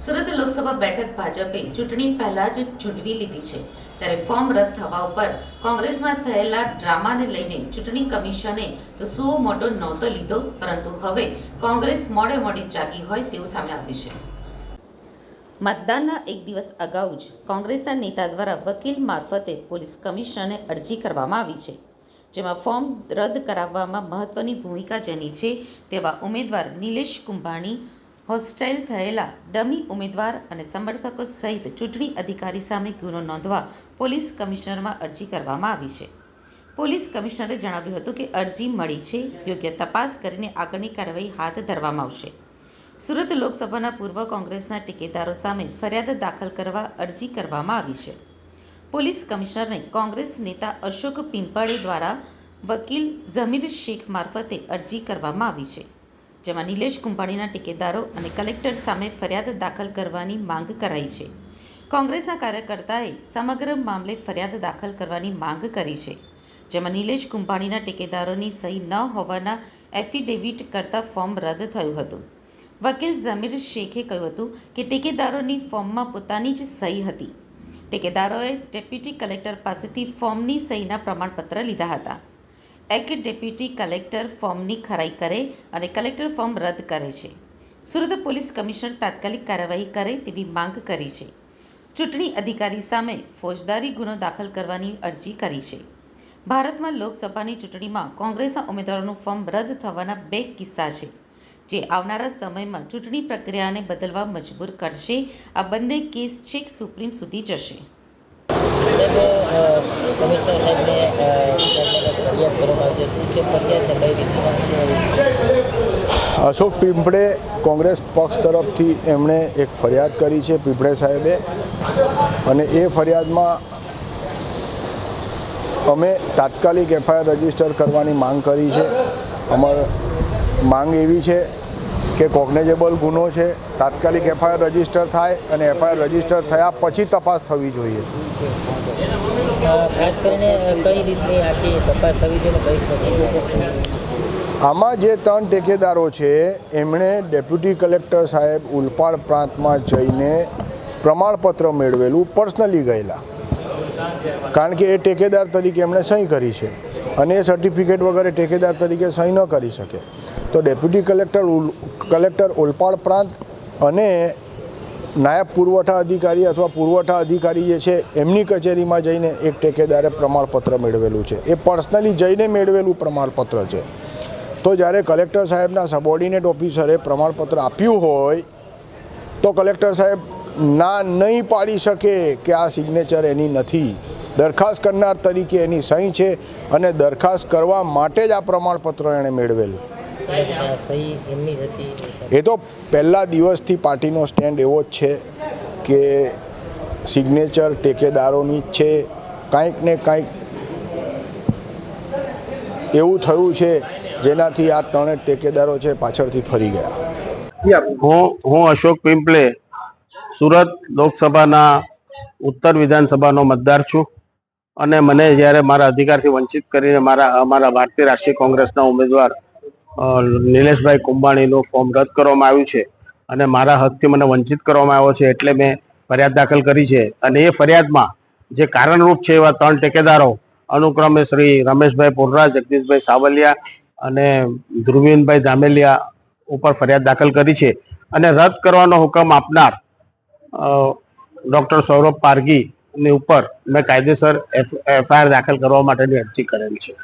સુરત લોકસભા બેઠક ભાજપે ચૂંટણી પહેલા જ ઝૂંટવી લીધી છે, ત્યારે ફોર્મ રદ થવા ઉપર કોંગ્રેસમાં થયેલા ડ્રામાને લઈને ચૂંટણી કમિશને તો સુઓ મોટો નહોતો લીધો, પરંતુ હવે કોંગ્રેસ મોડે મોડી જાગી હોય તેવું સામે આવ્યું છે. મતદાનના એક દિવસ અગાઉ જ કોંગ્રેસના નેતા દ્વારા વકીલ મારફતે પોલીસ કમિશનરને અરજી કરવામાં આવી છે, જેમાં ફોર્મ રદ કરાવવામાં મહત્વની ભૂમિકા જેની છે તેવા ઉમેદવાર નિલેશ કુંભાણી, હોસ્ટાઇલ થયેલા ડમી ઉમેદવાર અને સમર્થકો સહિત ચૂંટણી અધિકારી સામે ગુનો નોંધવા પોલીસ કમિશનરમાં અરજી કરવામાં આવી છે. પોલીસ કમિશનરે જણાવ્યું હતું કે અરજી મળી છે, યોગ્ય તપાસ કરીને આગળની કાર્યવાહી હાથ ધરવામાં આવશે. સુરત લોકસભાના પૂર્વ કોંગ્રેસના ટેકેદારો સામે ફરિયાદ દાખલ કરવા અરજી કરવામાં આવી છે. પોલીસ કમિશનરને કોંગ્રેસ નેતા અશોક પિંપળે દ્વારા વકીલ ઝમીર શેખ મારફતે અરજી કરવામાં આવી છે, જેમાં નિલેશ કુંભાણીના ટેકેદારો અને કલેક્ટર સામે ફરિયાદ દાખલ કરવાની માંગ કરાઈ છે. કોંગ્રેસના કાર્યકર્તાએ સમગ્ર મામલે ફરિયાદ દાખલ કરવાની માંગ કરી છે, જેમાં નિલેશ કુંભાણીના ટેકેદારોની સહી ન હોવાના એફિડેવિટ કરતા ફોર્મ રદ થયું હતું. વકીલ ઝમીર શેખે કહ્યું હતું કે ટેકેદારોની ફોર્મમાં પોતાની જ સહી હતી. ટેકેદારોએ ડેપ્યુટી કલેક્ટર પાસેથી ફોર્મની સહીના પ્રમાણપત્ર લીધા હતા. એક ડેપ્યુટી કલેક્ટર ફોર્મની ખરાઈ કરે અને કલેક્ટર ફોર્મ રદ કરે છે. સુરત પોલીસ કમિશનર તાત્કાલિક કાર્યવાહી કરે તેવી માંગ કરી છે. ચૂંટણી અધિકારી સામે ફોજદારી ગુનો દાખલ કરવાની અરજી કરી છે. ભારતમાં લોકસભાની ચૂંટણીમાં કોંગ્રેસના ઉમેદવારોનું ફોર્મ રદ થવાના 2 કિસ્સા છે, જે આવનારા સમયમાં ચૂંટણી પ્રક્રિયાને બદલવા મજબૂર કરશે. આ બંને કેસ છેક સુપ્રીમ સુધી જશે. અશોક પિંપળે કોંગ્રેસ પક્ષ તરફથી એમણે એક ફરિયાદ કરી છે પિંપળે સાહેબે, અને એ ફરિયાદમાં અમે તાત્કાલિક એફઆઈઆર રજીસ્ટર કરવાની માંગ કરી છે. અમારી માંગ એવી છે કે કોગ્નેઝેબલ ગુનો છે, તાત્કાલિક એફઆઈઆર રજીસ્ટર થાય અને એફઆઈઆર રજીસ્ટર થયા પછી તપાસ થવી જોઈએ. ખાસ કરીને કઈ રીતની આખી તપાસ થવી જોઈએ? આમાં જે 3 ટેકેદારો છે એમણે ડેપ્યુટી કલેક્ટર સાહેબ ઉલપાડ પ્રાંતમાં જઈને પ્રમાણપત્ર મેળવેલું પર્સનલી ગયેલા, કારણ કે એ ટેકેદાર તરીકે એમણે સહી કરી છે અને એ સર્ટિફિકેટ વગર ટેકેદાર તરીકે સહી ન કરી શકે. તો ડેપ્યુટી કલેક્ટર ઓલપાડ પ્રાંત અને નાયબ પુરવઠા અધિકારી અથવા પુરવઠા અધિકારી જે છે એમની કચેરીમાં જઈને એક ટેકેદારે પ્રમાણપત્ર મેળવેલું છે. એ પર્સનલી જઈને મેળવેલું પ્રમાણપત્ર છે. તો જ્યારે કલેક્ટર સાહેબના સબોર્ડિનેટ ઓફિસરે પ્રમાણપત્ર આપ્યું હોય તો કલેક્ટર સાહેબ ના નહીં પાડી શકે કે આ સિગ્નેચર એની નથી. દરખાસ્ત કરનાર તરીકે એની સહી છે અને દરખાસ્ત કરવા માટે જ આ પ્રમાણપત્ર એણે મેળવેલું. એ તો પહેલા દિવસથી પાર્ટીનો સ્ટેન્ડ એવો જ છે કે સિગ્નેચર ટેકેદારોની જ છે. કાંઈક ને કાંઈક એવું થયું છે જેનાથી આ 3 ટેકેદારો છે પાછળથી ફરી ગયા. હું અશોક પિંપળે સુરત લોકસભાના ઉત્તર વિધાનસભાનો મતદાર છું, અને મને જ્યારે મારા અધિકારથી વંચિત કરીને અમારા ભારતીય રાષ્ટ્રીય કોંગ્રેસના ઉમેદવાર નિલેશભાઈ કુંભાણીનું ફોર્મ રદ કરવામાં આવ્યું છે અને મારા હકથી મને વંચિત કરવામાં આવ્યો છે, એટલે મેં ફરિયાદ દાખલ કરી છે. અને એ ફરિયાદમાં જે કારણરૂપ છે એવા 3 ટેકેદારો અનુક્રમે શ્રી રમેશભાઈ પોરરા, જગદીશભાઈ સાવલિયા અને ધ્રુવીનભાઈ ધામેલિયા ઉપર ફરિયાદ દાખલ કરી છે. અને રદ કરવાનો હુકમ આપનાર ડૉક્ટર સૌરભ પારગીની ઉપર મેં કાયદેસર એફઆઈઆર દાખલ કરવા માટેની અરજી કરેલ છે.